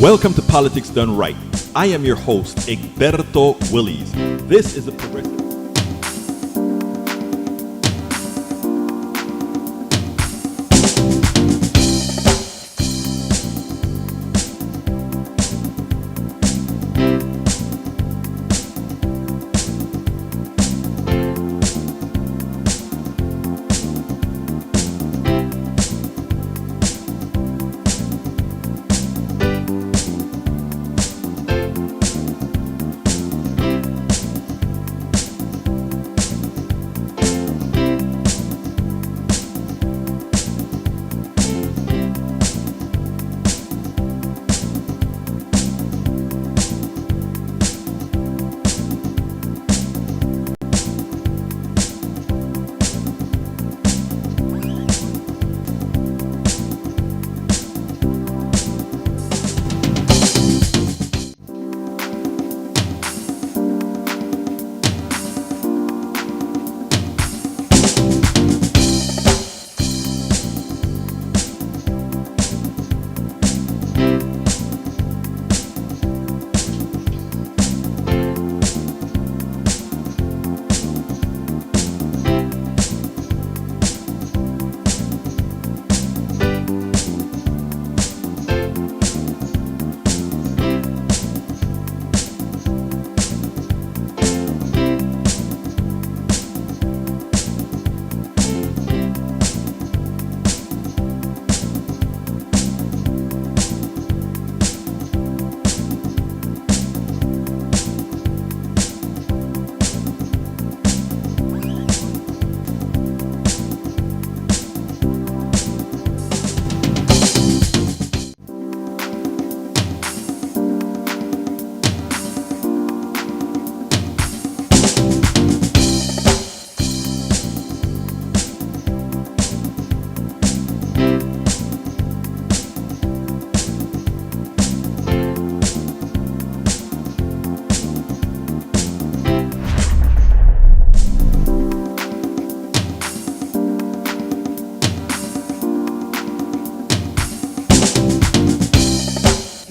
Welcome to Politics Done Right. I am your host, Egberto Willies. This is the progressive.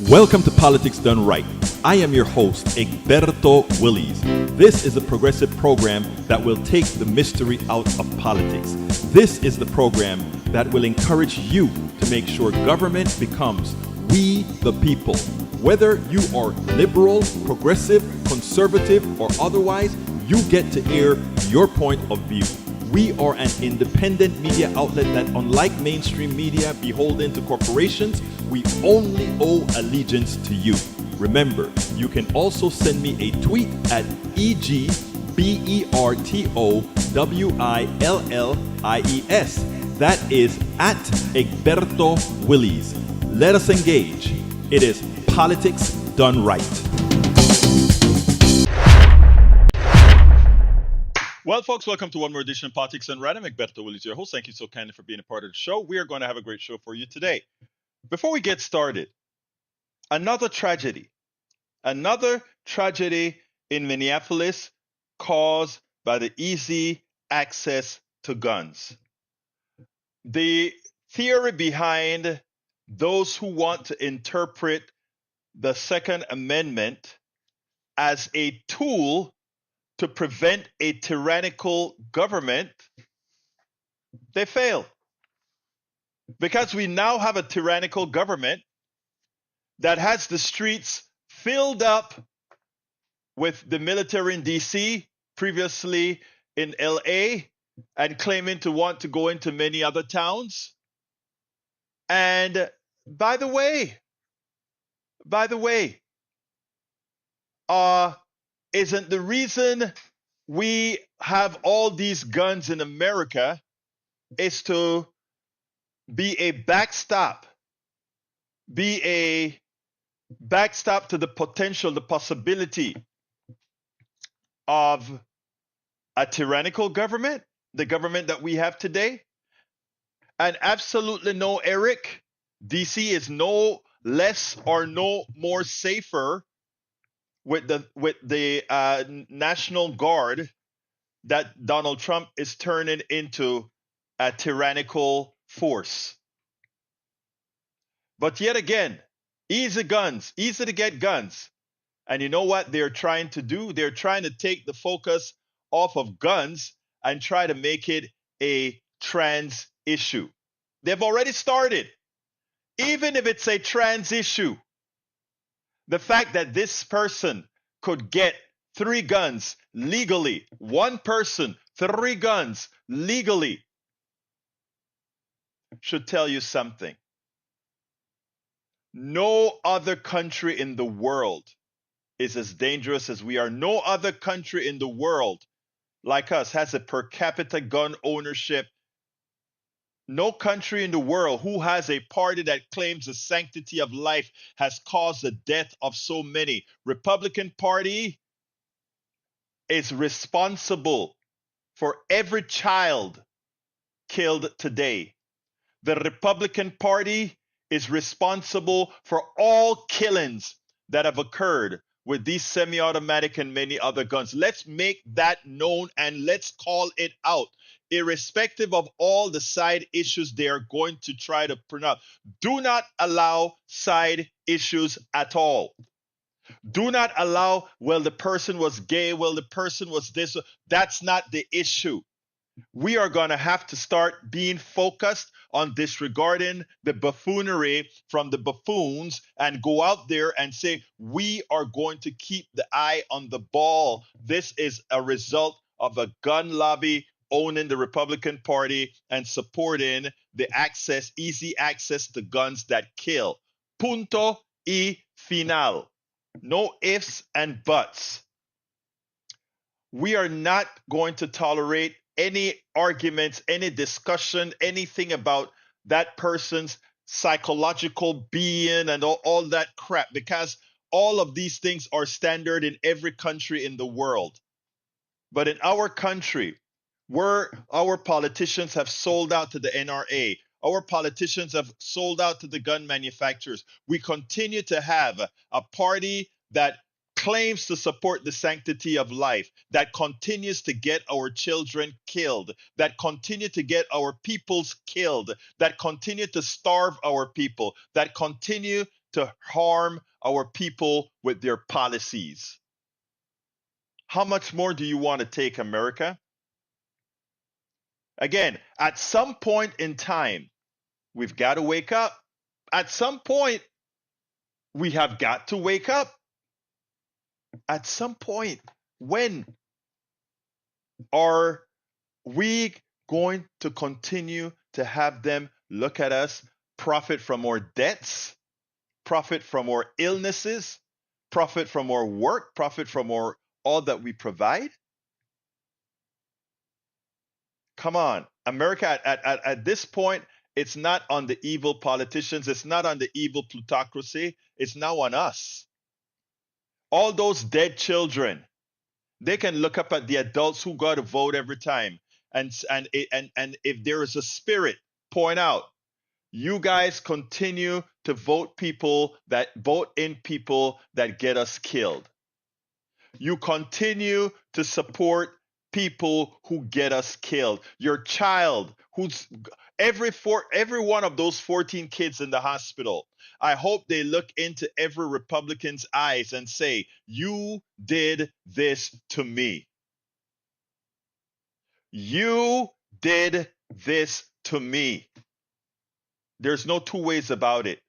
Welcome to Politics Done Right. I am your host, Egberto Willies. This is a progressive program that will take the mystery out of politics. This is the program that will encourage you to make sure government becomes we the people. Whether you are liberal, progressive, conservative, or otherwise, you get to air your point of view. We are an independent media outlet that, unlike mainstream media beholden to corporations, we only owe allegiance to you. Remember, you can also send me a tweet at EGBERTOWILLIES. That is at Egberto Willies. Let us engage. It is Politics Done Right. Well, folks, welcome to one more edition of Politics Done Right. I'm Egberto Willies, your host. Thank you so kindly for being a part of the show. We are going to have a great show for you today. Before we get started, another tragedy in Minneapolis caused by the easy access to guns. The theory behind those who want to interpret the Second Amendment as a tool to prevent a tyrannical government, they fail. Because we now have a tyrannical government that has the streets filled up with the military in DC, previously in LA, and claiming to want to go into many other towns. And by the way, isn't the reason we have all these guns in America is to be a backstop to the potential, the possibility of a tyrannical government, the government that we have today? And absolutely no, Eric, DC is no less or no more safer with the National Guard that Donald Trump is turning into a tyrannical force. But yet again, Easy guns, easy to get guns. And you know what they're trying to do? They're trying to take the focus off of guns and try to make it a trans issue. They've already started. Even if it's a trans issue, the fact that this person could get 3 guns legally, one person, 3 guns legally, should tell you something. No other country in the world is as dangerous as we are. No other country in the world like us has a per capita gun ownership. No country in the world who has a party that claims the sanctity of life has caused the death of so many. Republican Party is responsible for every child killed today. The Republican Party is responsible for all killings that have occurred with these semi-automatic and many other guns. Let's make that known and let's call it out, irrespective of all the side issues they are going to try to print out. Do not allow side issues at all. Do not allow, well, the person was gay, well, the person was this. That's not the issue. We are going to have to start being focused on disregarding the buffoonery from the buffoons and go out there and say, we are going to keep the eye on the ball. This is a result of a gun lobby owning the Republican Party and supporting the access, easy access to guns that kill. Punto y final. No ifs and buts. We are not going to tolerate any arguments, any discussion, anything about that person's psychological being and all that crap, because all of these things are standard in every country in the world. But in our country, where our politicians have sold out to the NRA, our politicians have sold out to the gun manufacturers, we continue to have a party that claims to support the sanctity of life, that continues to get our children killed, that continue to get our peoples killed, that continue to starve our people, that continue to harm our people with their policies. How much more do you want to take, America? Again, at some point in time, we've got to wake up. At some point, we have got to wake up. At some point, when are we going to continue to have them look at us, profit from our debts, profit from our illnesses, profit from our work, profit from all that we provide? Come on, America, at this point, it's not on the evil politicians, it's not on the evil plutocracy, it's now on us. All those dead children, they can look up at the adults who got to vote every time, and if there is a spirit, point out, you guys continue to vote in people that get us killed. You continue to support people who get us killed. Your child, who's every one of those 14 kids in the hospital, I hope they look into every Republican's eyes and say, you did this to me. You did this to me. There's no two ways about it.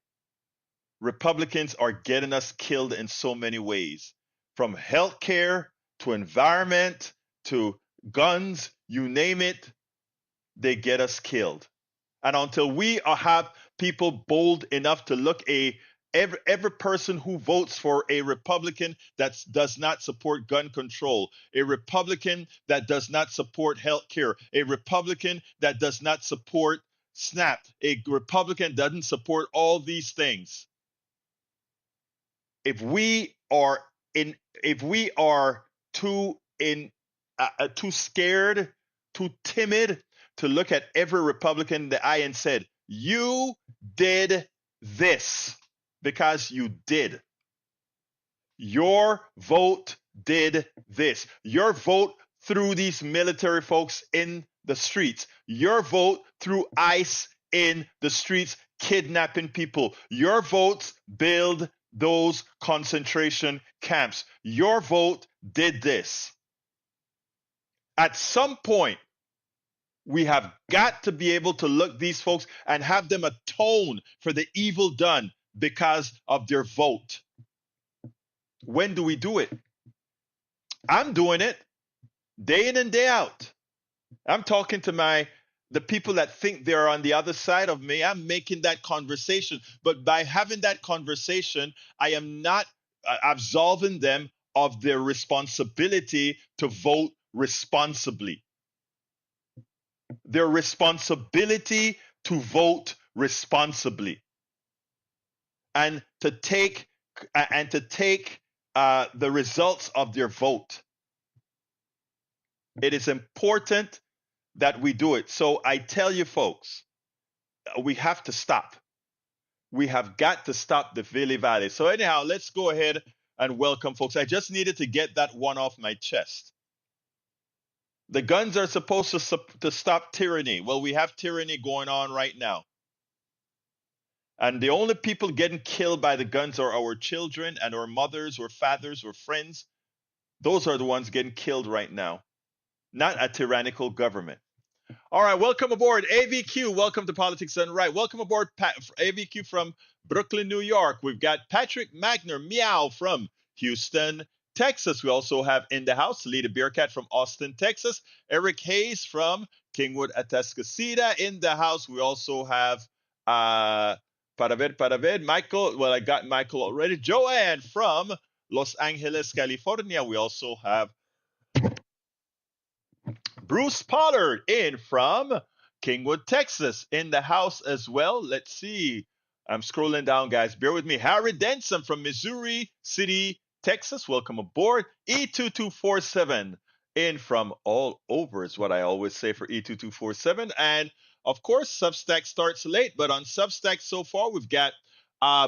Republicans are getting us killed in so many ways, from healthcare to environment to guns, you name it, they get us killed. And until we have people bold enough to look every person who votes for a Republican that does not support gun control, a Republican that does not support health care, a Republican that does not support SNAP, a Republican that doesn't support all these things. If we are too scared, too timid to look at every Republican in the eye and said, you did this, because you did. Your vote did this. Your vote threw these military folks in the streets. Your vote threw ICE in the streets kidnapping people. Your votes build those concentration camps. Your vote did this. At some point, we have got to be able to look these folks and have them atone for the evil done because of their vote. When do we do it? I'm doing it day in and day out. I'm talking to the people that think they're on the other side of me. I'm making that conversation. But by having that conversation, I am not absolving them of their responsibility to vote responsibly. Their responsibility to vote responsibly and to take the results of their vote. It is important that we do it. So I tell you folks, we have to stop. We have got to stop the Valley. So anyhow, let's go ahead and welcome folks. I just needed to get that one off my chest. The guns are supposed to stop tyranny. Well, we have tyranny going on right now. And the only people getting killed by the guns are our children and our mothers or fathers or friends. Those are the ones getting killed right now, not a tyrannical government. All right, welcome aboard, AVQ. Welcome to Politics Done Right. Welcome aboard, AVQ from Brooklyn, New York. We've got Patrick Magner, meow, from Houston, Texas. We also have in the house Lita Bearcat from Austin, Texas. Eric Hayes from Kingwood, Atascocita in the house. We also have Michael. Well, I got Michael already. Joanne from Los Angeles, California. We also have Bruce Pollard in from Kingwood, Texas in the house as well. Let's see. I'm scrolling down, guys. Bear with me. Harry Denson from Missouri City, Texas. Welcome aboard. E2247 in from all over is what I always say for E2247. And of course, Substack starts late, but on Substack so far, we've got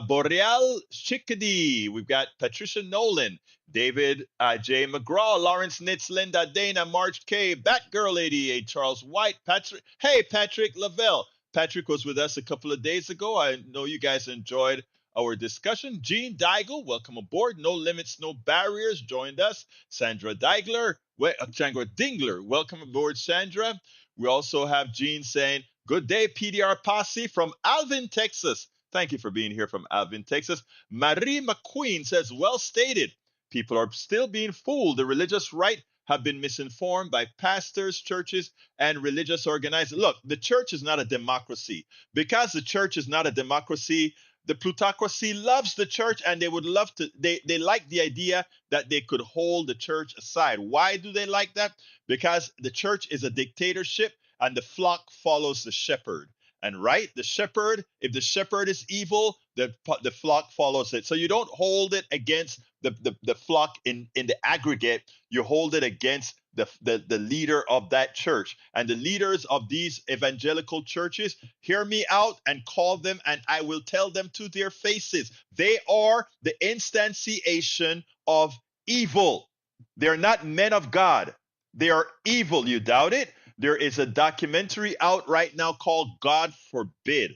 Boreal Chickadee. We've got Patricia Nolan, David J. McGraw, Lawrence Nitz, Linda Dana, Marge K, Batgirl 88, Charles White, Patrick. Hey, Patrick Lavelle. Patrick was with us a couple of days ago. I know you guys enjoyed our discussion. Gene Deigel, welcome aboard. No Limits, No Barriers, joined us. Sandra Dingler, welcome aboard, Sandra. We also have Gene saying, good day, PDR Posse from Alvin, Texas. Thank you for being here from Alvin, Texas. Marie McQueen says, well stated. People are still being fooled. The religious right have been misinformed by pastors, churches, and religious organizers. Look, the church is not a democracy. Because the church is not a democracy, the plutocracy loves the church, and they would love to, they like the idea that they could hold the church aside. Why do they like that? Because the church is a dictatorship, and the flock follows the shepherd. And right, the shepherd, if the shepherd is evil, the flock follows it. So you don't hold it against the flock in the aggregate. You hold it against the leader of that church. And the leaders of these evangelical churches, hear me out and call them, and I will tell them to their faces. They are the instantiation of evil. They're not men of God. They are evil. You doubt it? There is a documentary out right now called God Forbid.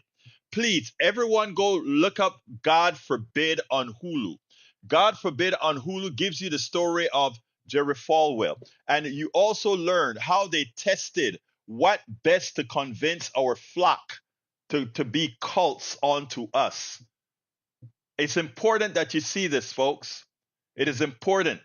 Please, everyone go look up God Forbid on Hulu. God Forbid on Hulu gives you the story of Jerry Falwell. And you also learn how they tested what best to convince our flock to be cults onto us. It's important that you see this, folks. It is important.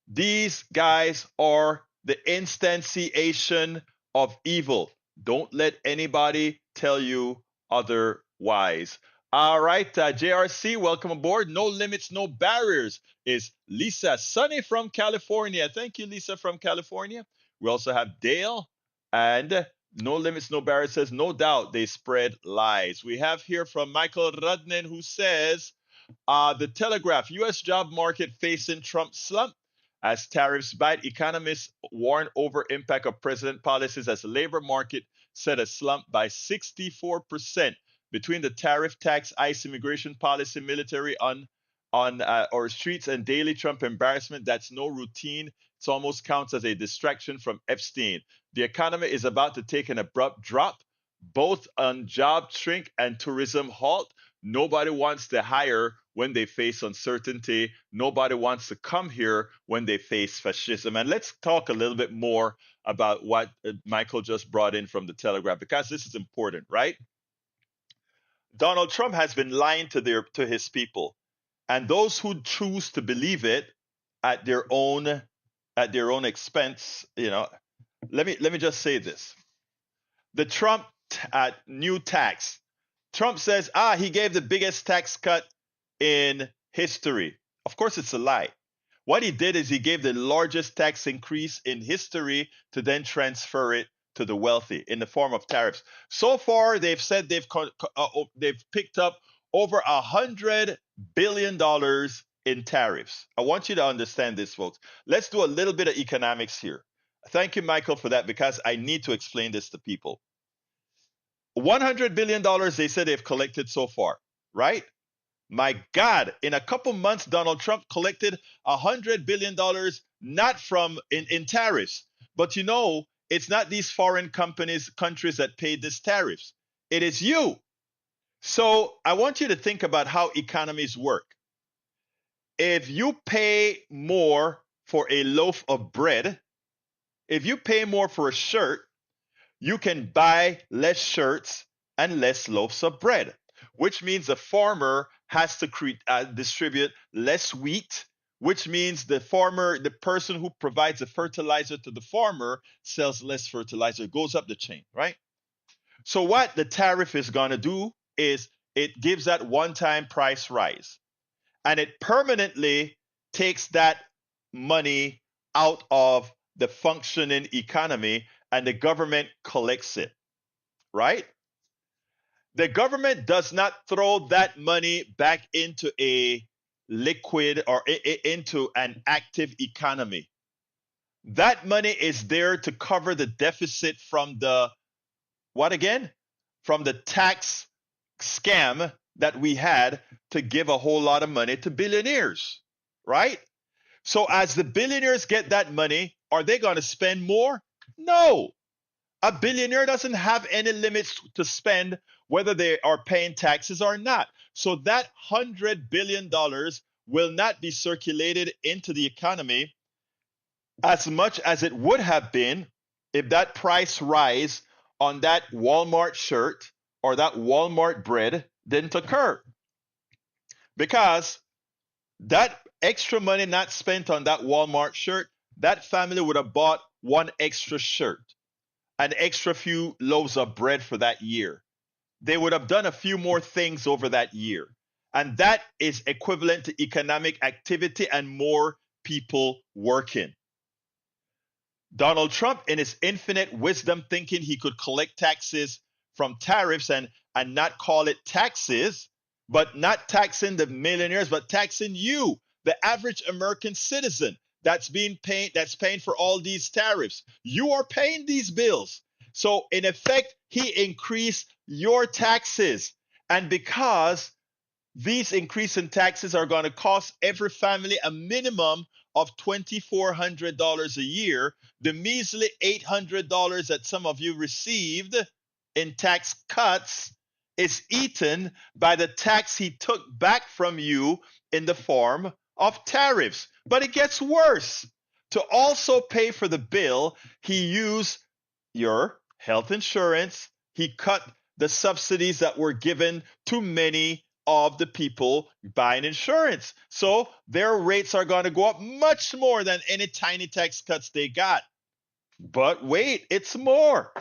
These guys are the instantiation of evil. Don't let anybody tell you otherwise. All right, JRC, welcome aboard. No Limits, No Barriers is Lisa Sunny from California. Thank you, Lisa from California. We also have Dale, and No Limits, No Barriers says, no doubt they spread lies. We have here from Michael Rudnin, who says, the Telegraph, U.S. job market facing Trump slump. As tariffs bite, economists warn over impact of president policies as the labor market set a slump by 64% between the tariff, tax, ICE immigration policy, military on our streets, and daily Trump embarrassment. That's no routine. It almost counts as a distraction from Epstein. The economy is about to take an abrupt drop, both on job shrink and tourism halt. Nobody wants to hire when they face uncertainty. Nobody wants to come here when they face fascism. And let's talk a little bit more about what Michael just brought in from the Telegraph, because this is important, right? Donald Trump has been lying to his people, and those who choose to believe it at their own expense, let me just say this: the Trump new tax. Trump says, he gave the biggest tax cut in history. Of course, it's a lie. What he did is he gave the largest tax increase in history to then transfer it to the wealthy in the form of tariffs. So far, they've said they've picked up over $100 billion in tariffs. I want you to understand this, folks. Let's do a little bit of economics here. Thank you, Michael, for that, because I need to explain this to people. $100 billion they said they've collected so far, right? My God, in a couple months, Donald Trump collected $100 billion not from in tariffs. But it's not these foreign countries that paid these tariffs. It is you. So I want you to think about how economies work. If you pay more for a loaf of bread, if you pay more for a shirt, you can buy less shirts and less loaves of bread, which means the farmer has to distribute less wheat, which means the person who provides the fertilizer to the farmer, sells less fertilizer, goes up the chain, right? So what the tariff is going to do is it gives that one-time price rise, and it permanently takes that money out of the functioning economy, and the government collects it, right? The government does not throw that money back into a liquid or into an active economy. That money is there to cover the deficit from the what again? From the tax scam that we had to give a whole lot of money to billionaires, right? So as the billionaires get that money, are they going to spend more? No. A billionaire doesn't have any limits to spend, whether they are paying taxes or not. So that $100 billion will not be circulated into the economy as much as it would have been if that price rise on that Walmart shirt or that Walmart bread didn't occur. Because that extra money not spent on that Walmart shirt, that family would have bought one extra shirt, an extra few loaves of bread for that year. They would have done a few more things over that year. And that is equivalent to economic activity and more people working. Donald Trump, in his infinite wisdom, thinking he could collect taxes from tariffs and not call it taxes, but not taxing the millionaires, but taxing you, the average American citizen that's paying for all these tariffs. You are paying these bills. So in effect, he increased your taxes. And because these increase in taxes are going to cost every family a minimum of $2,400 a year, the measly $800 that some of you received in tax cuts is eaten by the tax he took back from you in the form of tariffs. But it gets worse. To also pay for the bill, he used your health insurance. He cut the subsidies that were given to many of the people buying insurance. So their rates are going to go up much more than any tiny tax cuts they got. But wait, it's more.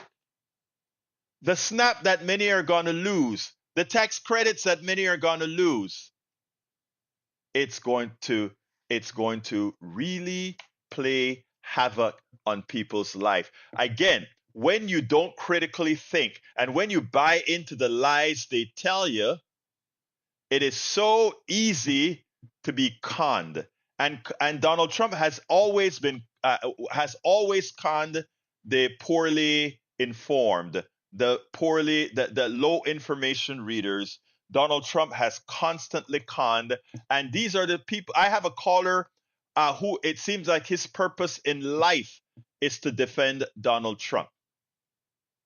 The SNAP that many are going to lose, the tax credits that many are going to lose, it's going to really play havoc on people's life. Again, when you don't critically think and when you buy into the lies they tell you, it is so easy to be conned. And Donald Trump has always conned the poorly informed, the low information readers. Donald Trump has constantly conned, and these are the people. I have a caller who it seems like his purpose in life is to defend Donald Trump.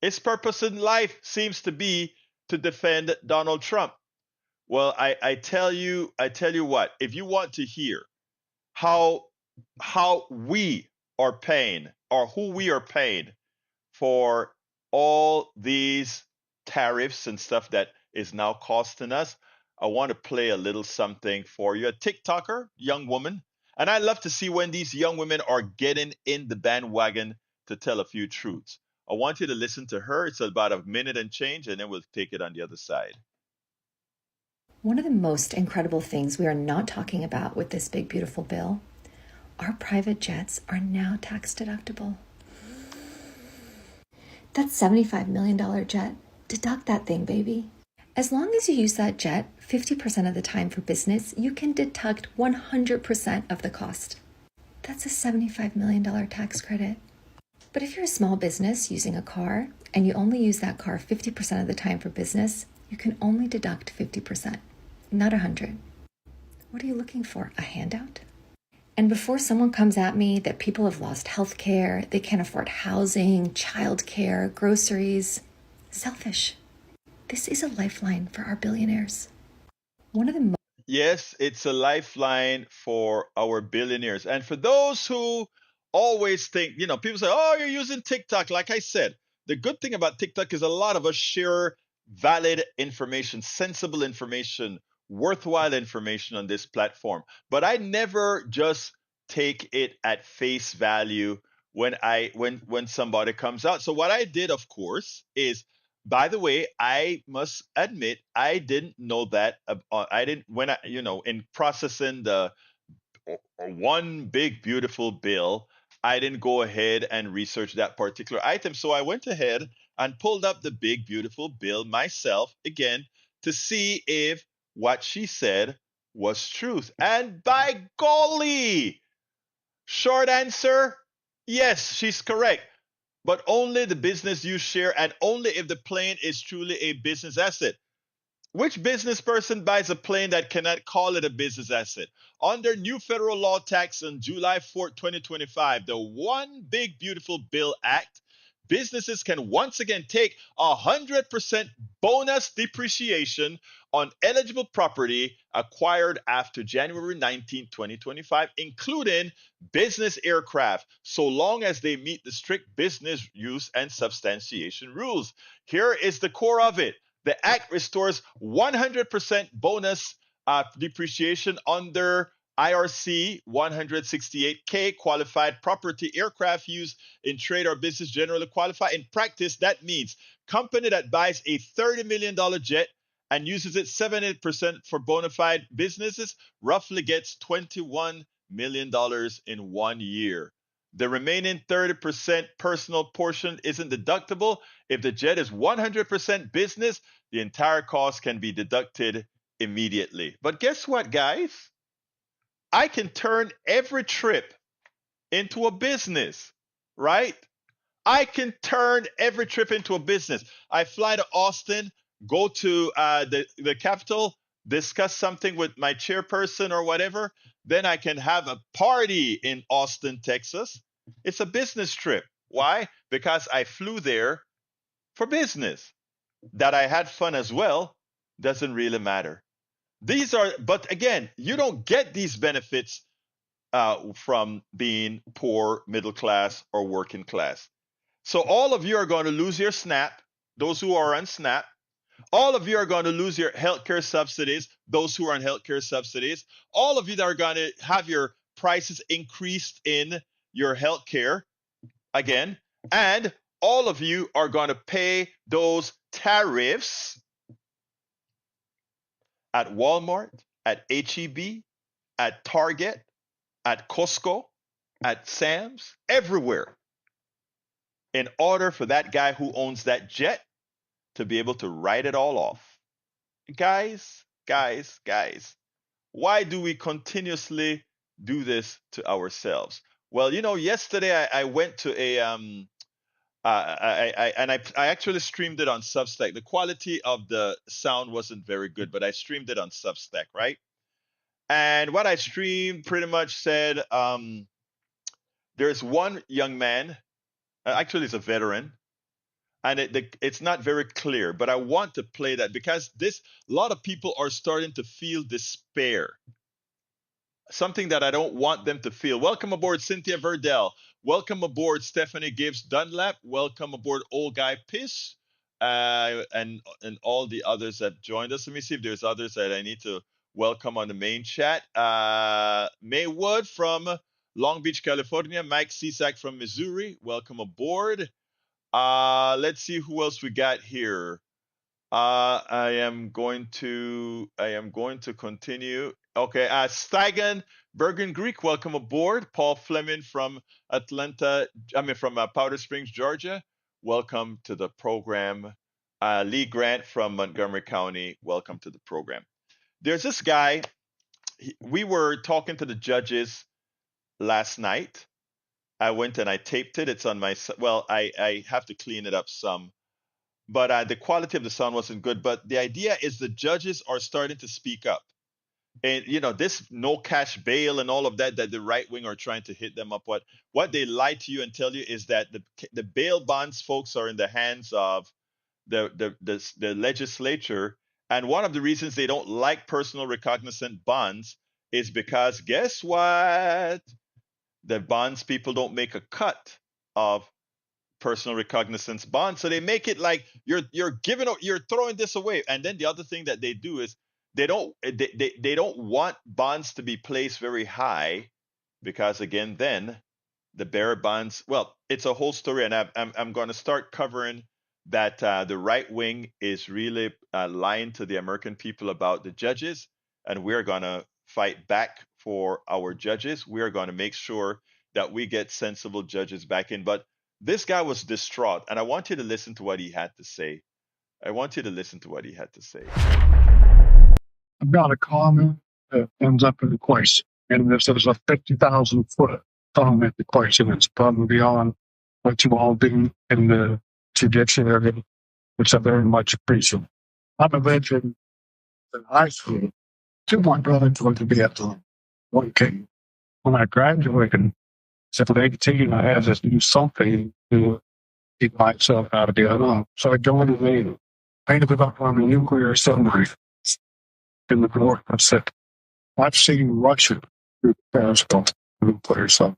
His purpose in life seems to be to defend Donald Trump. Well, I tell you what, if you want to hear how we are paying or who we are paying for all these tariffs and stuff that is now costing us, I want to play a little something for you. A TikToker, young woman, and I love to see when these young women are getting in the bandwagon to tell a few truths. I want you to listen to her. It's about a minute and change, and then we'll take it on the other side. One of the most incredible things we are not talking about with this big, beautiful bill, our private jets are now tax deductible. That $75 million jet, deduct that thing, baby. As long as you use that jet 50% of the time for business, you can deduct 100% of the cost. That's a $75 million tax credit. But if you're a small business using a car and you only use that car 50% of the time for business, you can only deduct 50%, not 100. What are you looking for? A handout? And before someone comes at me that people have lost health care, they can't afford housing, childcare, groceries, selfish. This is a lifeline for our billionaires. One of the Yes, it's a lifeline for our billionaires. And for those who always think, people say, oh, you're using TikTok. Like I said, the good thing about TikTok is a lot of us share valid information, sensible information, worthwhile information on this platform. But I never just take it at face value when somebody comes out. So what I did, of course, is, by the way, I must admit I didn't know that. I didn't when I in processing the one big beautiful bill. I didn't go ahead and research that particular item. So I went ahead and pulled up the big beautiful bill myself again to see if what she said was truth. And by golly, short answer, yes, she's correct, but only the business you share and only if the plane is truly a business asset. Which business person buys a plane that cannot call it a business asset? Under new federal law tax on July 4th, 2025, the One Big Beautiful Bill Act, businesses can once again take 100% bonus depreciation on eligible property acquired after January 19, 2025, including business aircraft, so long as they meet the strict business use and substantiation rules. Here is the core of it. The act restores 100% bonus depreciation under IRC 168K. Qualified property aircraft used in trade or business generally qualify. In practice, that means company that buys a $30 million jet and uses it 70% for bona fide businesses roughly gets $21 million in 1 year. The remaining 30% personal portion isn't deductible. If the jet is 100% business, the entire cost can be deducted immediately. But guess what, guys? I can turn every trip into a business, right? I can turn every trip into a business. I fly to Austin, go to the capital, discuss something with my chairperson or whatever. Then I can have a party in Austin, Texas. It's a business trip. Why? Because I flew there for business. That I had fun as well doesn't really matter. But again, you don't get these benefits from being poor, middle class, or working class. So all of you are going to lose your SNAP, those who are on SNAP. All of you are going to lose your healthcare subsidies, those who are on healthcare subsidies. All of you that are going to have your prices increased in your healthcare again. And all of you are going to pay those tariffs at Walmart, at HEB, at Target, at Costco, at Sam's, everywhere, in order for that guy who owns that jet to be able to write it all off. Guys, why do we continuously do this to ourselves? Well, yesterday I went to a I actually streamed it on Substack. The quality of the sound wasn't very good, but I streamed it on Substack, right? And what I streamed pretty much said, there's one young man, actually he's a veteran, and it's not very clear. But I want to play that because a lot of people are starting to feel despair, something that I don't want them to feel. Welcome aboard, Cynthia Verdell. Welcome aboard, Stephanie Gibbs Dunlap. Welcome aboard, Old Guy Piss, and all the others that joined us. Let me see if there's others that I need to welcome on the main chat. Maywood from Long Beach, California. Mike Cisak from Missouri. Welcome aboard. Let's see who else we got here. I am going to continue. Okay, Steigen Bergen Greek, welcome aboard. Paul Fleming from Powder Springs, Georgia. Welcome to the program. Lee Grant from Montgomery County, welcome to the program. There's this guy. We were talking to the judges last night. I went and I taped it. It's on my, well, I have to clean it up some, but the quality of the sound wasn't good. But the idea is the judges are starting to speak up. And this no cash bail and all of that the right wing are trying to hit them up. What they lie to you and tell you is that the bail bonds folks are in the hands of the legislature. And one of the reasons they don't like personal recognizant bonds is because guess what? The bonds people don't make a cut of personal recognizance bonds, so they make it like you're throwing this away. And then the other thing that they do is they don't want bonds to be placed very high, because again, then the bearer bonds, well, it's a whole story, and I'm going to start covering that. The right wing is really lying to the American people about the judges, and we're going to fight back for our judges. We're going to make sure that we get sensible judges back in. But this guy was distraught, and I want you to listen to what he had to say. I want you to listen to what he had to say. I've got a comment that ends up in the question, and this is a 50,000 foot comment. The question is probably beyond what you all do in the judiciary, which I very much appreciate. I'm a veteran in high school. Two of my brothers went to Vietnam. One came. When I graduated, at 18, I had to do something to keep myself out of Vietnam. So I joined the Navy. I ended up on a nuclear submarine in the North Pacific. I've seen Russia through the periscope nuclear submarine.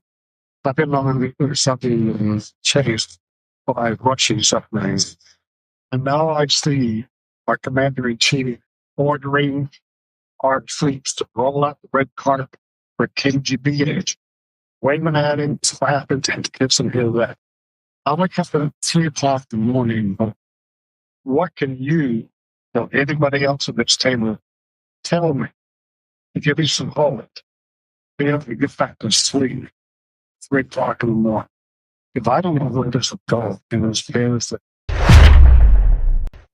I've been on a nuclear submarine chased by Russian submarines. And now I see our commander-in-chief ordering our troops to roll out the red carpet for KGB agents, waving at him, slapping, and kissing his ass. I wake up at 3 o'clock in the morning. What can you or anybody else at this table tell me to give me some hope? Be able to get back to sleep 3 o'clock in the morning. If I don't know where this will go, and it's fairness.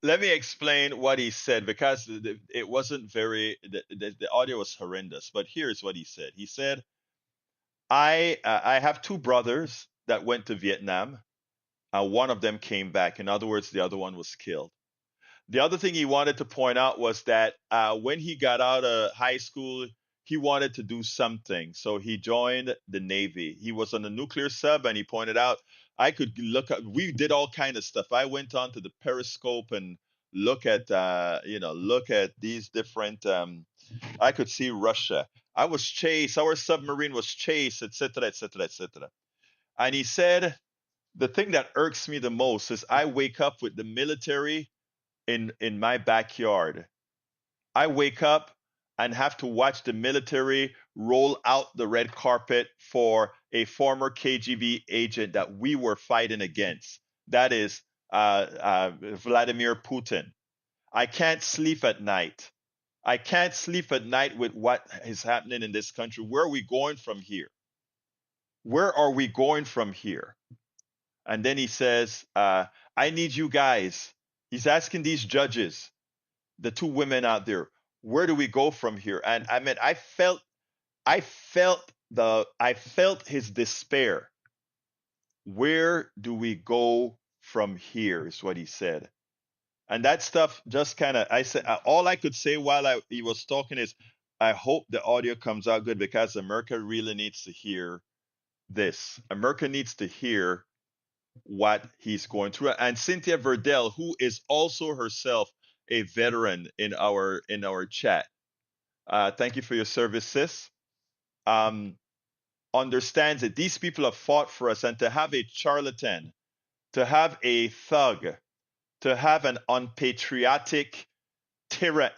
Let me explain what he said, because it wasn't very, the audio was horrendous. But here's what he said. He said, I have two brothers that went to Vietnam. One of them came back. In other words, the other one was killed. The other thing he wanted to point out was that when he got out of high school, he wanted to do something. So he joined the Navy. He was on a nuclear sub, and he pointed out, I could look at, we did all kind of stuff. I went on to the periscope and look at these different, I could see Russia. I was chased, our submarine was chased, etc., etc., etc. And he said, the thing that irks me the most is I wake up with the military in my backyard. I wake up and have to watch the military roll out the red carpet for a former KGB agent that we were fighting against. That is Vladimir Putin. I can't sleep at night. I can't sleep at night with what is happening in this country. Where are we going from here? Where are we going from here? And then he says, I need you guys. He's asking these judges, the two women out there, where do we go from here? And I mean, I felt his despair. Where do we go from here is what he said. And that stuff just kind of, I said, all I could say while he was talking is, I hope the audio comes out good, because America really needs to hear this. America needs to hear what he's going through. And Cynthia Verdell, who is also herself a veteran in our chat. Thank you for your service, sis. Understands that these people have fought for us, and to have a charlatan, to have a thug, to have an unpatriotic traitor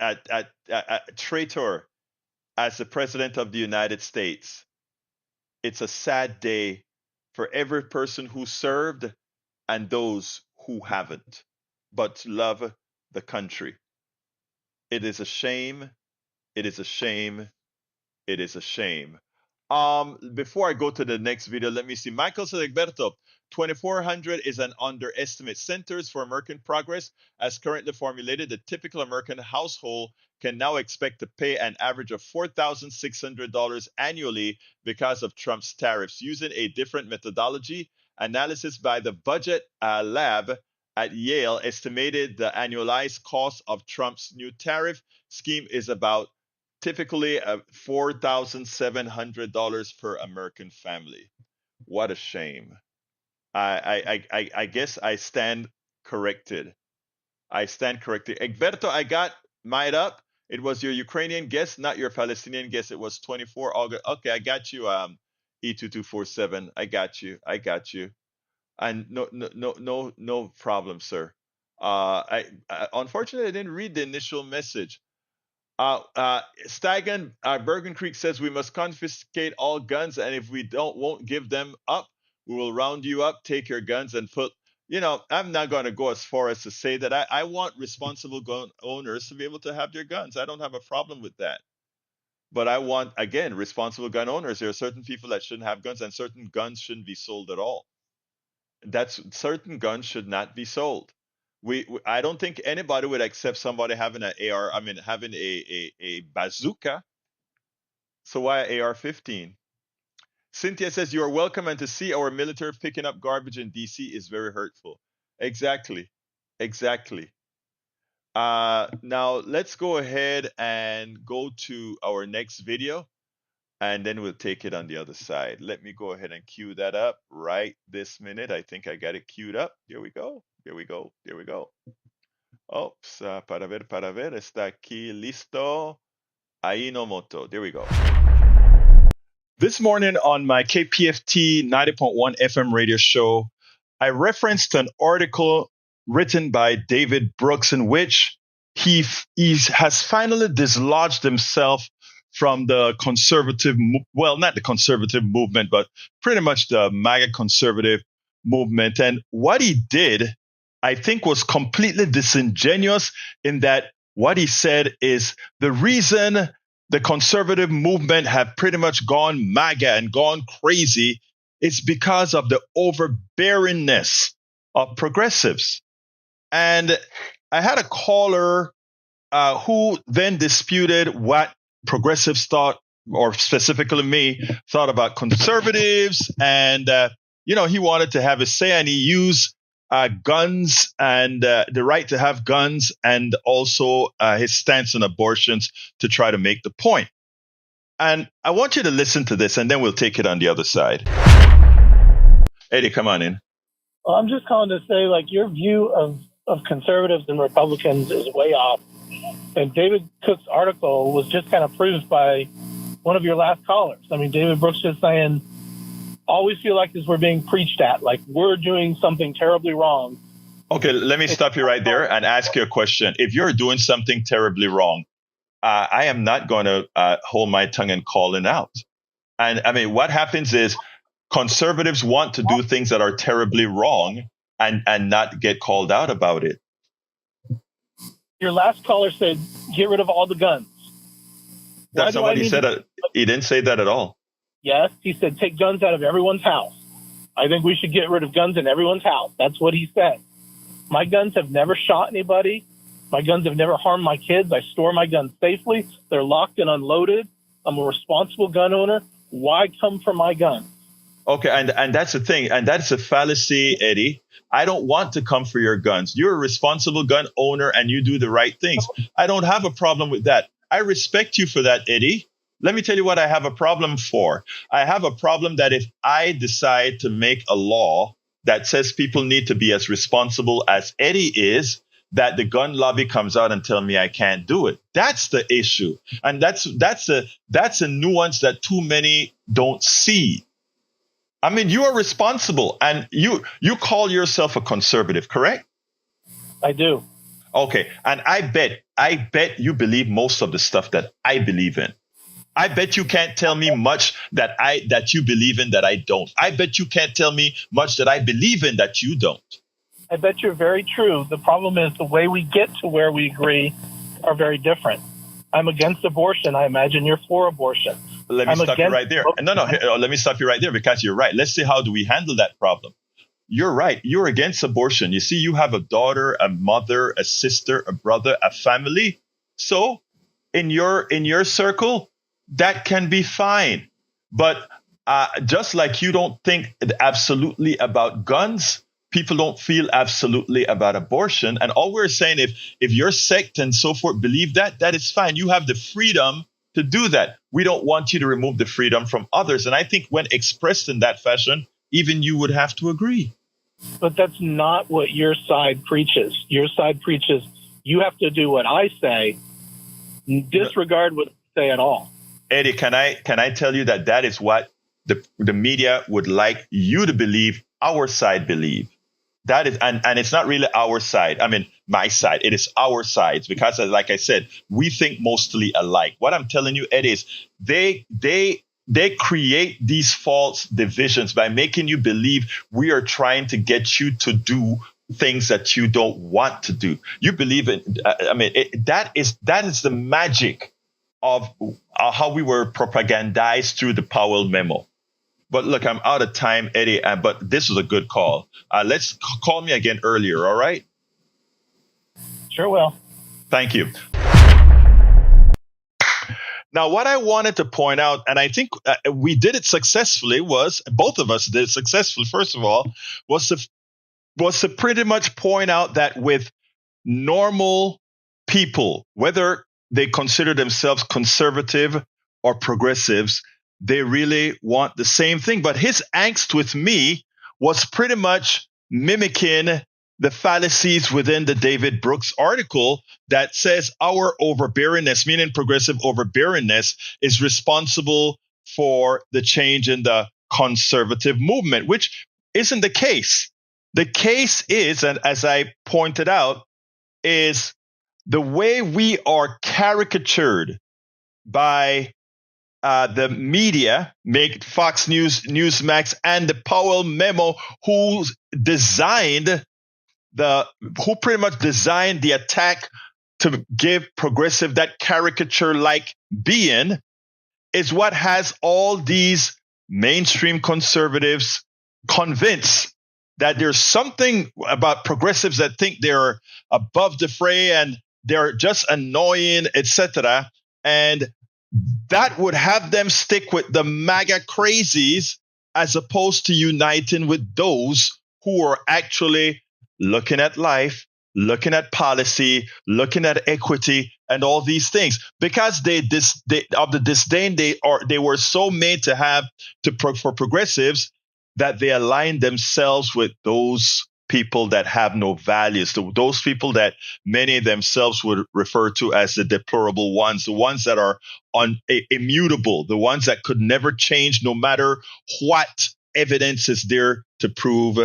as the president of the United States, it's a sad day for every person who served and those who haven't, but love the country. It is a shame. It is a shame. It is a shame. Before I go to the next video, let me see. Michael Selegberto, 2,400 is an underestimate. Centers for American Progress, as currently formulated, the typical American household can now expect to pay an average of $4,600 annually because of Trump's tariffs. Using a different methodology, analysis by the Budget Lab at Yale estimated the annualized cost of Trump's new tariff scheme is about typically $4,700 per American family. What a shame. I guess I stand corrected. I stand corrected. Egberto, I got mied up. It was your Ukrainian guest, not your Palestinian guest. It was 24 August. Okay, I got you, E2247. I got you. I got you. And no problem, sir. Unfortunately, I didn't read the initial message. Stagan Bergen Creek says we must confiscate all guns, and if we won't give them up, we will round you up, take your guns, and put. I'm not going to go as far as to say that I want responsible gun owners to be able to have their guns. I don't have a problem with that. But I want, again, responsible gun owners. There are certain people that shouldn't have guns, and certain guns shouldn't be sold at all. Certain guns should not be sold. I don't think anybody would accept somebody having having a bazooka. So why AR-15? Cynthia says you are welcome, and to see our military picking up garbage in DC is very hurtful. Exactly. Now let's go ahead and go to our next video, and then we'll take it on the other side. Let me go ahead and cue that up right this minute. I think I got it queued up. Here we go. Oops, para ver, está aquí listo. Ahí no moto. There we go. This morning on my KPFT 90.1 FM radio show, I referenced an article written by David Brooks in which he has finally dislodged himself from the conservative, not the conservative movement, but pretty much the MAGA conservative movement. And what he did, I think, was completely disingenuous in that what he said is the reason the conservative movement have pretty much gone MAGA and gone crazy is because of the overbearingness of progressives. And I had a caller who then disputed what progressives thought, or specifically me, thought about conservatives. And, he wanted to have a say, and he used guns and the right to have guns, and also his stance on abortions to try to make the point. And I want you to listen to this, and then we'll take it on the other side. Eddie, come on in. Well, I'm just calling to say, your view of conservatives and Republicans is way off. And David Cook's article was just kind of proved by one of your last callers. I mean, David Brooks just saying, always feel like we're being preached at, like we're doing something terribly wrong. Okay, let me stop you right there and ask you a question. If you're doing something terribly wrong, I am not going to hold my tongue and call it out. And I mean, what happens is conservatives want to do things that are terribly wrong and not get called out about it. Your last caller said, get rid of all the guns. That's not what he said. He didn't say that at all. Yes, he said, take guns out of everyone's house. I think we should get rid of guns in everyone's house. That's what he said. My guns have never shot anybody. My guns have never harmed my kids. I store my guns safely. They're locked and unloaded. I'm a responsible gun owner. Why come for my gun? Okay, and that's the thing. And that's a fallacy, Eddie. I don't want to come for your guns. You're a responsible gun owner and you do the right things. I don't have a problem with that. I respect you for that, Eddie. Let me tell you what I have a problem for. I have a problem that if I decide to make a law that says people need to be as responsible as Eddie is, that the gun lobby comes out and tell me I can't do it. That's the issue. And that's a nuance that too many don't see. I mean, you are responsible, and you call yourself a conservative, correct? I do. Okay. And I bet you believe most of the stuff that I believe in. I bet you can't tell me much that you believe in that I don't. I bet you can't tell me much that I believe in that you don't. I bet you're very true. The problem is the way we get to where we agree are very different. I'm against abortion. I imagine you're for abortion. Let me stop you right there. No, let me stop you right there, because you're right. Let's see, how do we handle that problem? You're right. You're against abortion. You see, you have a daughter, a mother, a sister, a brother, a family. So in your circle, that can be fine. But just like you don't think absolutely about guns, people don't feel absolutely about abortion. And all we're saying, if your sect and so forth believe that is fine. You have the freedom to do that. We don't want you to remove the freedom from others. And I think when expressed in that fashion, even you would have to agree. But that's not what your side preaches. Your side preaches you have to do what I say, disregard what I say at all. Eddie, can I tell you that is what the media would like you to believe our side believe. That is, and it's not really our side. I mean, my side. It is our sides, because, like I said, we think mostly alike. What I'm telling you, Eddie, is they create these false divisions by making you believe we are trying to get you to do things that you don't want to do. You believe in. That is the magic of how we were propagandized through the Powell memo. But look, I'm out of time, Eddie, but this was a good call. Let's call me again earlier, all right? Sure will. Thank you. Now, what I wanted to point out, and I think we did it successfully, was both of us did it successfully, first of all, was to pretty much point out that with normal people, whether they consider themselves conservative or progressives, they really want the same thing. But his angst with me was pretty much mimicking the fallacies within the David Brooks article that says our overbearingness, meaning progressive overbearingness, is responsible for the change in the conservative movement, which isn't the case. The case is, and as I pointed out, is the way we are caricatured by the media, make Fox News, Newsmax, and the Powell memo, who pretty much designed the attack to give progressive that caricature-like being, is what has all these mainstream conservatives convinced that there's something about progressives that think they're above the fray and they're just annoying, etc. And that would have them stick with the MAGA crazies as opposed to uniting with those who are actually looking at life, looking at policy, looking at equity, and all these things. Because of the disdain they were so made to have for progressives, that they align themselves with those people that have no values, those people that many themselves would refer to as the deplorable ones, the ones that are immutable, the ones that could never change no matter what evidence is there to prove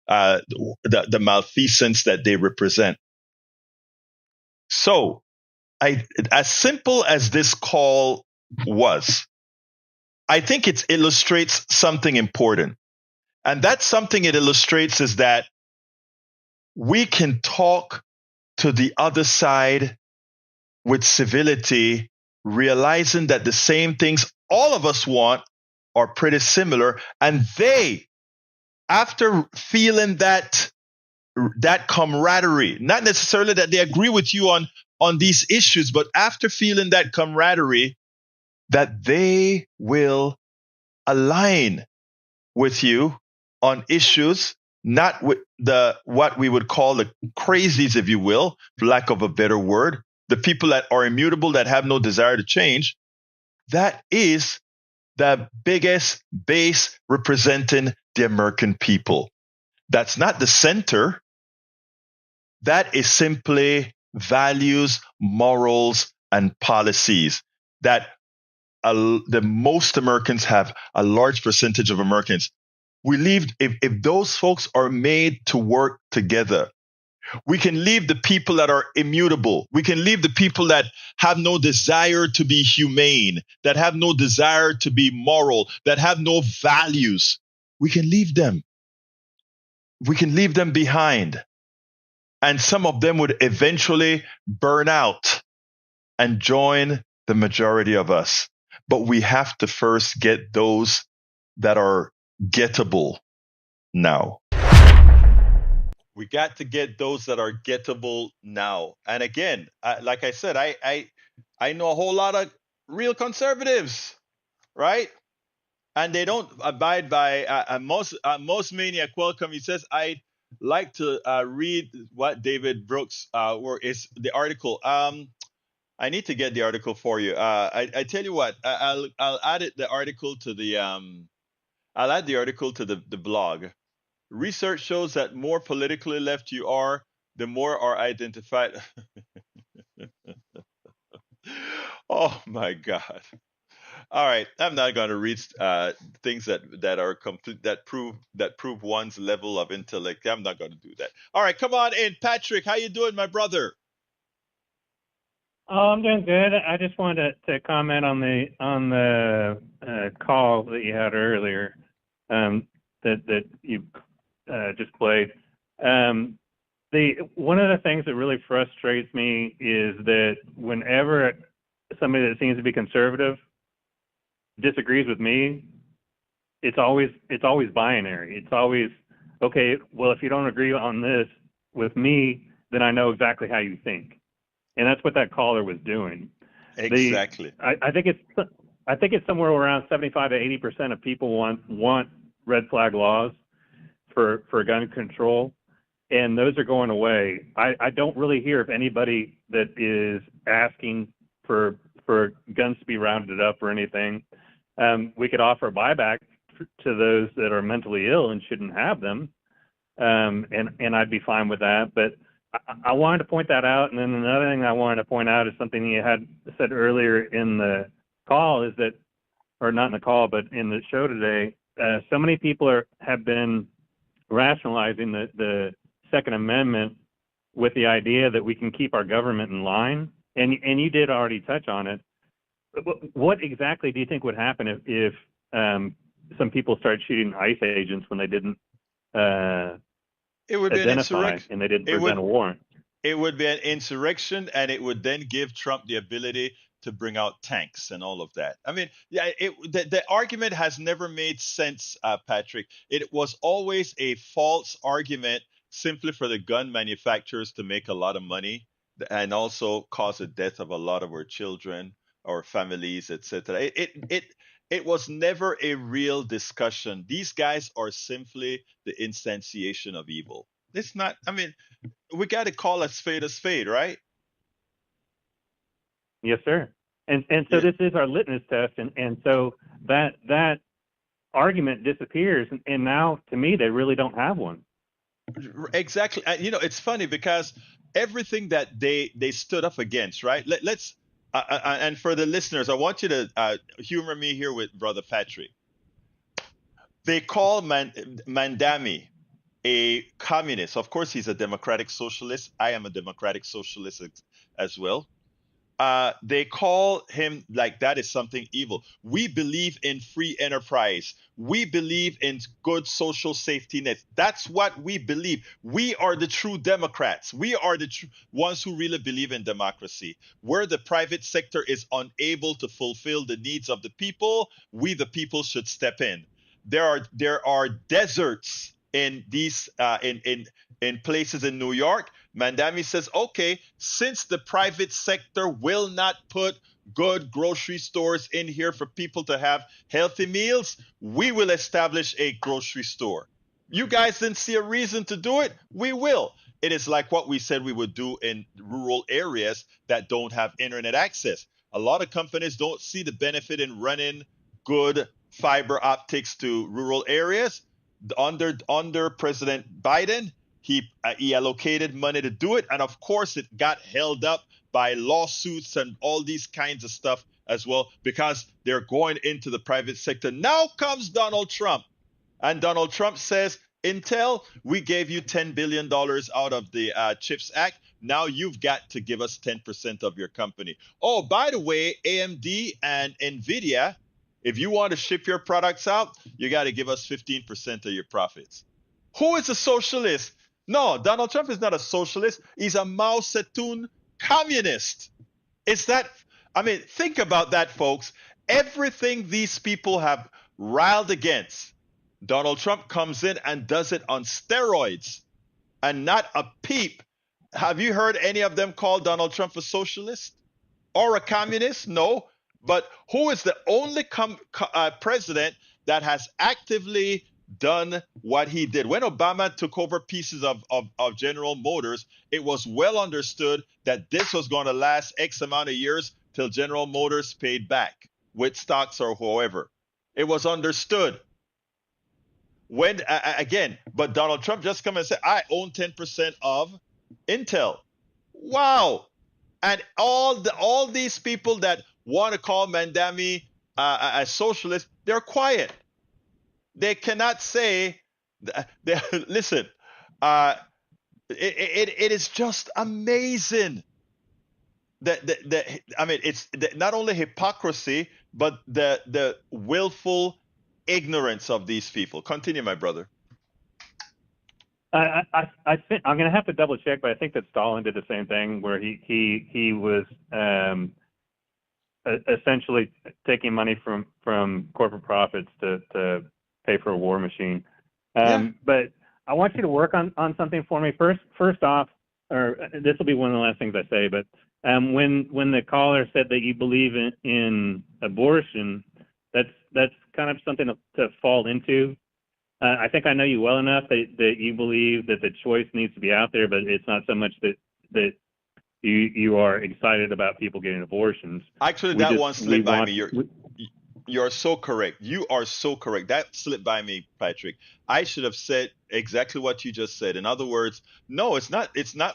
the malfeasance that they represent. So, as simple as this call was, I think it illustrates something important. And that's something it illustrates is that we can talk to the other side with civility, realizing that the same things all of us want are pretty similar. And they, after feeling that camaraderie, not necessarily that they agree with you on these issues, but after feeling that camaraderie, that they will align with you on issues, not with what we would call the crazies, if you will, for lack of a better word, the people that are immutable, that have no desire to change. That is the biggest base representing the American people. That's not the center. That is simply values, morals, and policies that the most Americans have, a large percentage of Americans. We leave, if those folks are made to work together, we can leave the people that are immutable. We can leave the people that have no desire to be humane, that have no desire to be moral, that have no values. We can leave them. We can leave them behind. And some of them would eventually burn out and join the majority of us. But we have to first get those that are gettable now. We got to get those that are gettable now. And again, like I said, I know a whole lot of real conservatives, right? And they don't abide by most maniac welcome. He says, I like to read what David Brooks where is the article. I need to get the article for you. I tell you what, I'll add the article to the I'll add the article to the blog. Research shows that more politically left you are, the more are identified. Oh my God. All right, I'm not going to read things that are complete that prove one's level of intellect. I'm not going to do that. All right, come on in, Patrick. How you doing, my brother? Oh, I'm doing good. I just wanted to comment on the call that you had earlier, that you just played. One of the things that really frustrates me is that whenever somebody that seems to be conservative disagrees with me, it's always binary. It's always, okay, well, if you don't agree on this with me, then I know exactly how you think. And that's what that caller was doing. Exactly. I think it's somewhere around 75 to 80% of people want red flag laws for gun control, and those are going away. I don't really hear of anybody that is asking for guns to be rounded up or anything. We could offer a buyback to those that are mentally ill and shouldn't have them, and I'd be fine with that. But I wanted to point that out. And then another thing I wanted to point out is something you had said earlier in the call, is that, or not in the call, but in the show today, so many people have been rationalizing the Second Amendment with the idea that we can keep our government in line. And you did already touch on it. What exactly do you think would happen if some people started shooting ICE agents when they didn't It would be an identify insurrection. and they didn't present a warrant? It would be an insurrection, and it would then give Trump the ability to bring out tanks and all of that. I mean, yeah, the argument has never made sense, Patrick. It was always a false argument simply for the gun manufacturers to make a lot of money and also cause the death of a lot of our children, our families, etc. It was never a real discussion. These guys are simply the instantiation of evil. It's not, I mean, we got to call a spade, right? Yes, sir. And so Yeah. this is our litmus test, and so that argument disappears, and now to me they really don't have one. Exactly. And, it's funny because everything that they stood up against, right? Let's and for the listeners, I want you to humor me here with Brother Patrick. They call Mandami a communist. Of course, he's a democratic socialist. I am a democratic socialist as well. They call him like that is something evil. We believe in free enterprise. We believe in good social safety nets. That's what we believe. We are the true Democrats. We are the ones who really believe in democracy. Where the private sector is unable to fulfill the needs of the people, we the people should step in. There are deserts in these in places in New York. Mandami says, okay, since the private sector will not put good grocery stores in here for people to have healthy meals, we will establish a grocery store. You guys didn't see a reason to do it? We will. It is like what we said we would do in rural areas that don't have internet access. A lot of companies don't see the benefit in running good fiber optics to rural areas. under President Biden, he allocated money to do it, and of course it got held up by lawsuits and all these kinds of stuff as well, because they're going into the private sector. Now comes Donald Trump, and Donald Trump says, Intel, we gave you $10 billion out of the CHIPS Act. Now you've got to give us 10% of your company. Oh, by the way, AMD and Nvidia, if you want to ship your products out, you got to give us 15% of your profits. Who is a socialist? No, Donald Trump is not a socialist. He's a Mao Zedong communist. Think about that, folks. Everything these people have riled against, Donald Trump comes in and does it on steroids, and not a peep. Have you heard any of them call Donald Trump a socialist or a communist? No. But who is the only president that has actively done what he did? When Obama took over pieces of General Motors, it was well understood that this was going to last X amount of years till General Motors paid back with stocks or however. It was understood. But Donald Trump just come and say, I own 10% of Intel. Wow. And all these people that want to call Mandami a socialist, they're quiet. They cannot say, listen, it is just amazing it's not only hypocrisy, but the willful ignorance of these people. Continue, my brother. I think I'm going to have to double check, but I think that Stalin did the same thing, where he was essentially taking money from corporate profits to pay for a war machine. But I want you to work on something for me. First off, or this will be one of the last things I say, but when the caller said that you believe in abortion, that's kind of something to fall into. I think I know you well enough that you believe that the choice needs to be out there, but it's not so much that you are excited about people getting abortions. Actually, that one slipped by me. You're so correct. You are so correct. That slipped by me, Patrick. I should have said exactly what you just said. In other words, no, it's not.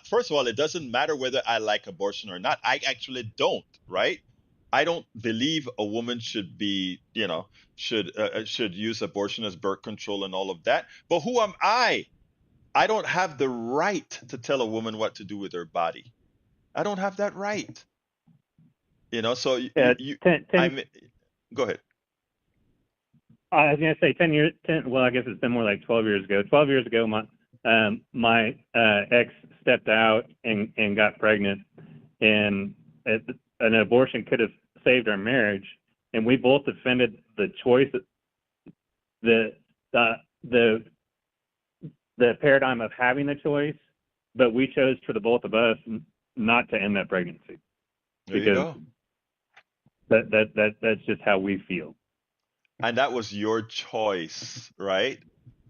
First of all, it doesn't matter whether I like abortion or not. I actually don't, right? I don't believe a woman should be, should use abortion as birth control and all of that. But who am I? I don't have the right to tell a woman what to do with her body. I don't have that right. So go ahead. I was going to say 10 years. Well, I guess it's been more like 12 years ago. 12 years ago, my ex stepped out and got pregnant, and an abortion could have saved our marriage. And we both defended the choice, the paradigm of having the choice, but we chose for the both of us not to end that pregnancy. There you go. That's just how we feel. And that was your choice, right?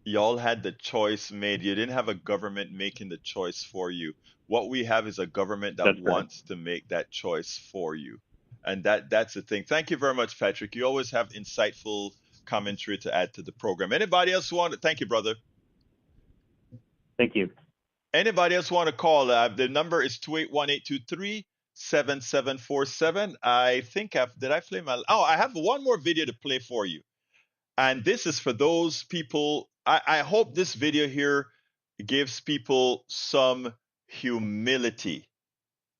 Y'all had the choice made. You didn't have a government making the choice for you. What we have is a government that wants to make that choice for you. And that's the thing. Thank you very much, Patrick. You always have insightful commentary to add to the program. Anybody else want to? Thank you, brother. Thank you. Anybody else want to call? The number is 281-823-7747. I think did I play my? Oh, I have one more video to play for you. And this is for those people. I hope this video here gives people some humility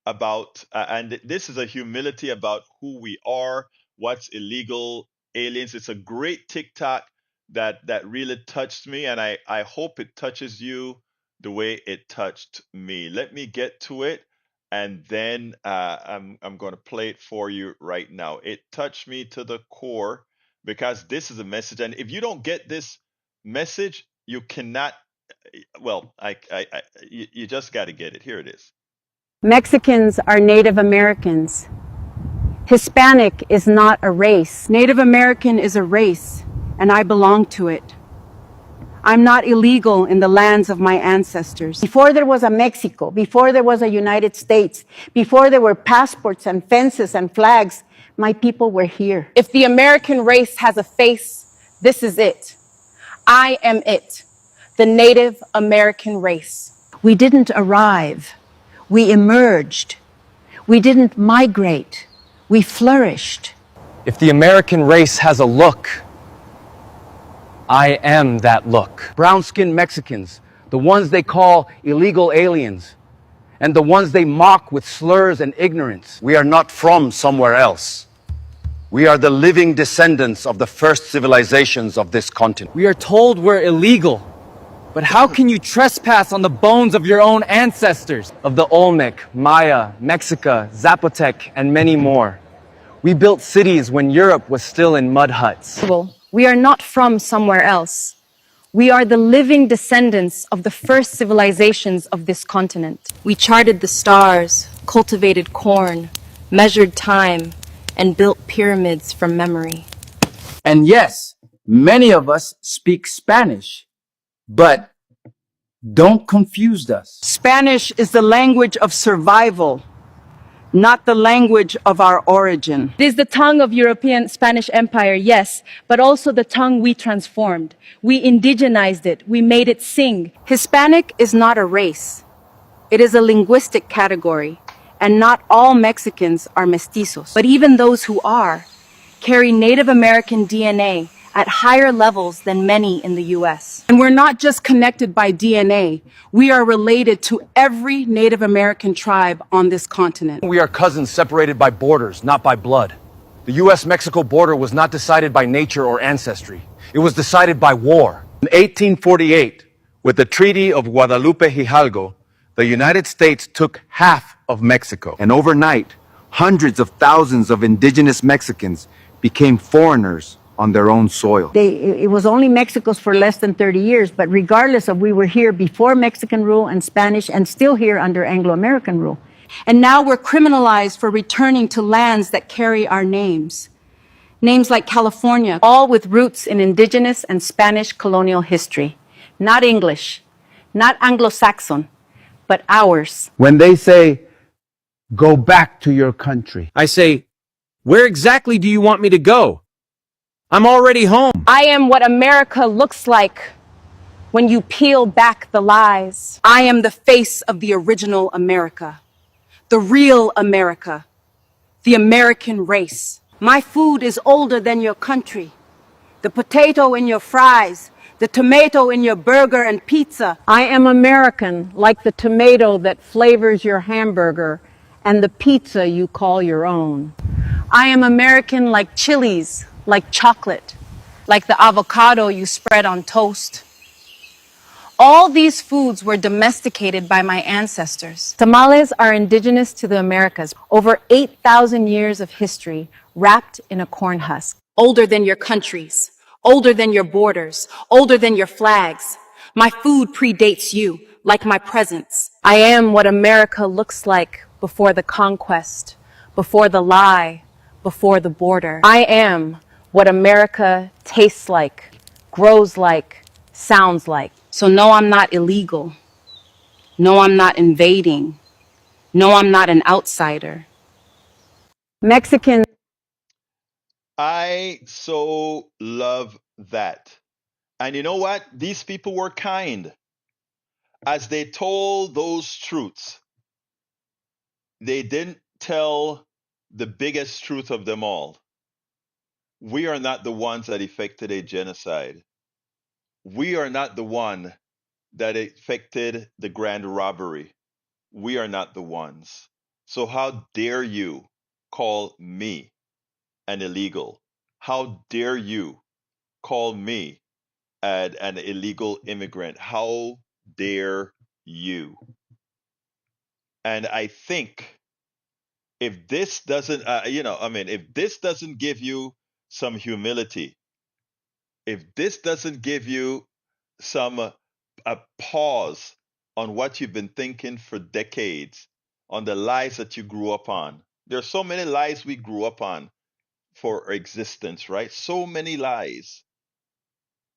about, and this is a humility about who we are, what's illegal aliens. It's a great TikTok that really touched me, and I hope it touches you the way it touched me. Let me get to it, and then I'm going to play it for you right now. It touched me to the core because this is a message, and if you don't get this message, you cannot. Well, you just got to get it. Here it is. Mexicans are Native Americans. Hispanic is not a race. Native American is a race, and I belong to it. I'm not illegal in the lands of my ancestors. Before there was a Mexico, before there was a United States, before there were passports and fences and flags, my people were here. If the American race has a face, this is it. I am it, the Native American race. We didn't arrive. We emerged. We didn't migrate. We flourished. If the American race has a look, I am that look. Brown-skinned Mexicans, the ones they call illegal aliens, and the ones they mock with slurs and ignorance. We are not from somewhere else. We are the living descendants of the first civilizations of this continent. We are told we're illegal, but how can you trespass on the bones of your own ancestors? Of the Olmec, Maya, Mexica, Zapotec, and many more. We built cities when Europe was still in mud huts. We are not from somewhere else. We are the living descendants of the first civilizations of this continent. We charted the stars, cultivated corn, measured time, and built pyramids from memory. And yes, many of us speak Spanish, but don't confuse us. Spanish is the language of survival, not the language of our origin. It is the tongue of European Spanish Empire, yes, but also the tongue we transformed. We indigenized it. We made it sing. Hispanic is not a race. It is a linguistic category, and not all Mexicans are mestizos. But even those who are carry Native American DNA at higher levels than many in the US. And we're not just connected by DNA, we are related to every Native American tribe on this continent. We are cousins separated by borders, not by blood. The US-Mexico border was not decided by nature or ancestry. It was decided by war. In 1848, with the Treaty of Guadalupe Hidalgo, the United States took half of Mexico. And overnight, hundreds of thousands of indigenous Mexicans became foreigners on their own soil. It was only Mexico's for less than 30 years, but regardless of, we were here before Mexican rule and Spanish, and still here under Anglo-American rule. And now we're criminalized for returning to lands that carry our names. Names like California, all with roots in indigenous and Spanish colonial history. Not English, not Anglo-Saxon, but ours. When they say, go back to your country, I say, where exactly do you want me to go? I'm already home. I am what America looks like when you peel back the lies. I am the face of the original America, the real America, the American race. My food is older than your country. The potato in your fries, the tomato in your burger and pizza. I am American, like the tomato that flavors your hamburger and the pizza you call your own. I am American like chilies, like chocolate, like the avocado you spread on toast. All these foods were domesticated by my ancestors. Tamales are indigenous to the Americas. Over 8,000 years of history wrapped in a corn husk. Older than your countries, older than your borders, older than your flags. My food predates you, like my presence. I am what America looks like before the conquest, before the lie, before the border. I am what America tastes like, grows like, sounds like. So no, I'm not illegal. No, I'm not invading. No, I'm not an outsider. Mexican. I so love that. And you know what? These people were kind. As they told those truths, they didn't tell the biggest truth of them all. We are not the ones that effected a genocide. We are not the one that effected the grand robbery. We are not the ones. So how dare you call me an illegal? How dare you call me an illegal immigrant? How dare you? And I think if this doesn't, if this doesn't give you some humility, if this doesn't give you some a pause on what you've been thinking for decades, on the lies that you grew up on. There's so many lies we grew up on for our existence, right? So many lies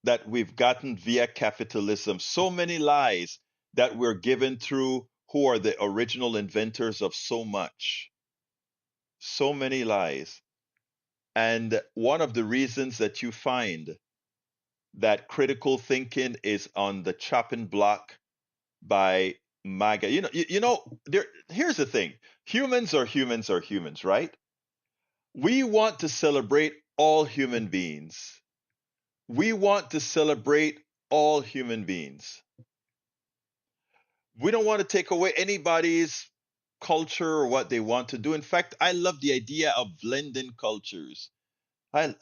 that we've gotten via capitalism, so many lies that we're given through who are the original inventors of so much. So many lies. And one of the reasons that you find that critical thinking is on the chopping block by MAGA. Here's the thing. Humans are humans are humans, right? We want to celebrate all human beings. We want to celebrate all human beings. We don't want to take away anybody's culture or what they want to do. In fact, I love the idea of blending cultures. I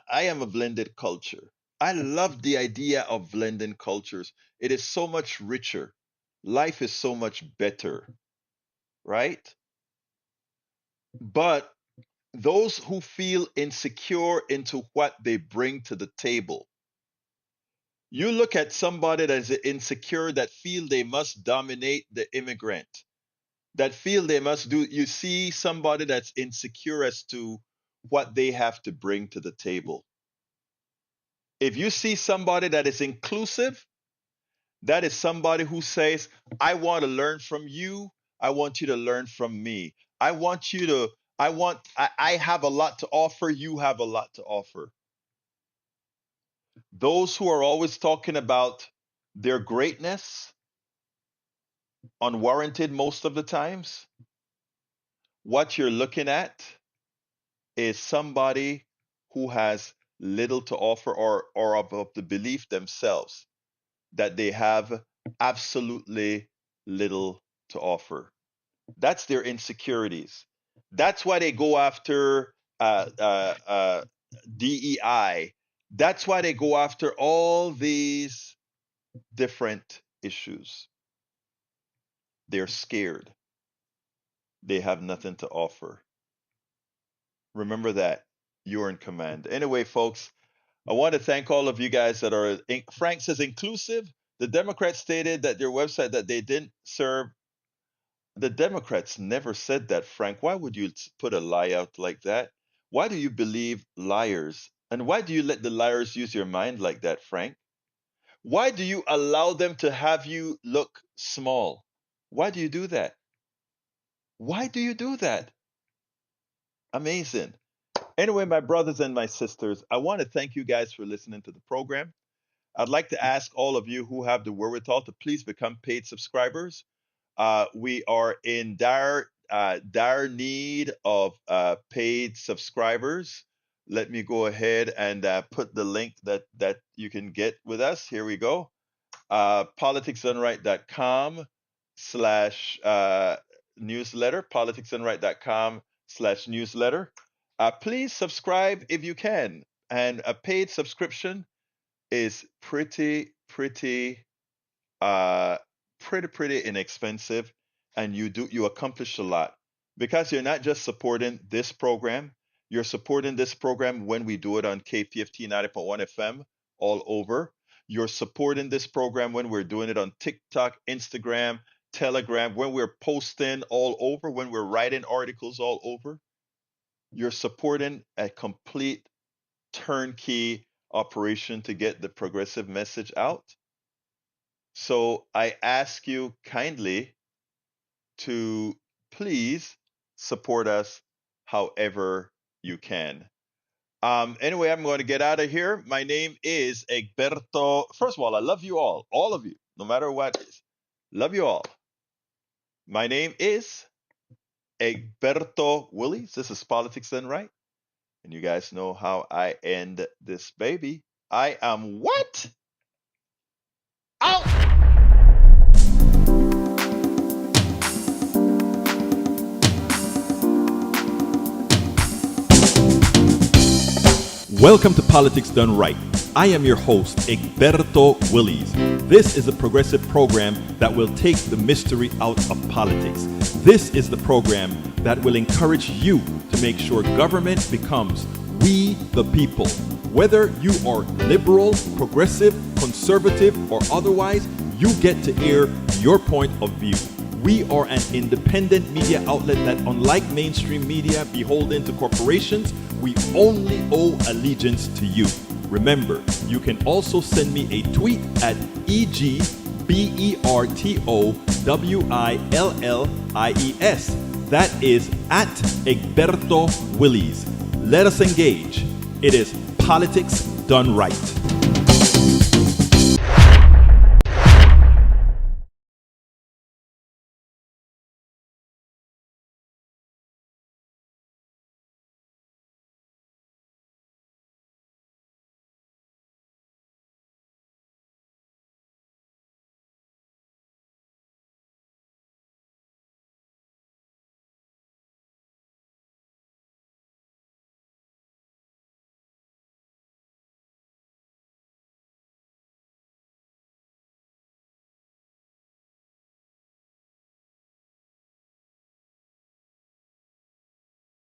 am a blended culture. I love the idea of blending cultures. It is so much richer. Life is so much better, right? But those who feel insecure into what they bring to the table, you look at somebody that is insecure, that feel they must dominate the immigrant, that feel they must do, you see somebody that's insecure as to what they have to bring to the table. If you see somebody that is inclusive, that is somebody who says, I want to learn from you. I want you to learn from me. I have a lot to offer. You have a lot to offer. Those who are always talking about their greatness, unwarranted most of the times, what you're looking at is somebody who has little to offer, or of the belief themselves that they have absolutely little to offer. That's their insecurities. That's why they go after DEI. That's why they go after all these different issues. They're scared. They have nothing to offer. Remember that. You're in command. Anyway, folks, I want to thank all of you guys that are, Frank says inclusive. The Democrats stated that their website that they didn't serve. The Democrats never said that, Frank. Why would you put a lie out like that? Why do you believe liars? And why do you let the liars use your mind like that, Frank? Why do you allow them to have you look small? Why do you do that? Why do you do that? Amazing. Anyway, my brothers and my sisters, I want to thank you guys for listening to the program. I'd like to ask all of you who have the wherewithal to please become paid subscribers. We are in dire need of paid subscribers. Let me go ahead and put the link that you can get with us. Here we go. politicsdoneright.com/newsletter. politicsdoneright.com/newsletter. Please subscribe if you can. And a paid subscription is pretty inexpensive, and you accomplish a lot, because you're not just supporting this program, you're supporting this program when we do it on KPFT 90.1 FM all over. You're supporting this program when we're doing it on TikTok, Instagram, Telegram, when we're posting all over, when we're writing articles all over. You're supporting a complete turnkey operation to get the progressive message out. So I ask you kindly to please support us however you can. Anyway, I'm going to get out of here. My name is Egberto. First of all, I love you all of you, no matter what it is. Love you all. My name is Egberto Willies. This is Politics Done Right. And you guys know how I end this baby. I am what? Out! Welcome to Politics Done Right. I am your host, Egberto Willies. This is a progressive program that will take the mystery out of politics. This is the program that will encourage you to make sure government becomes we the people. Whether you are liberal, progressive, conservative, or otherwise, you get to air your point of view. We are an independent media outlet that, unlike mainstream media beholden to corporations, we only owe allegiance to you. Remember, you can also send me a tweet at EGBERTOWILLIES. That is at Egberto Willies. Let us engage. It is Politics Done Right.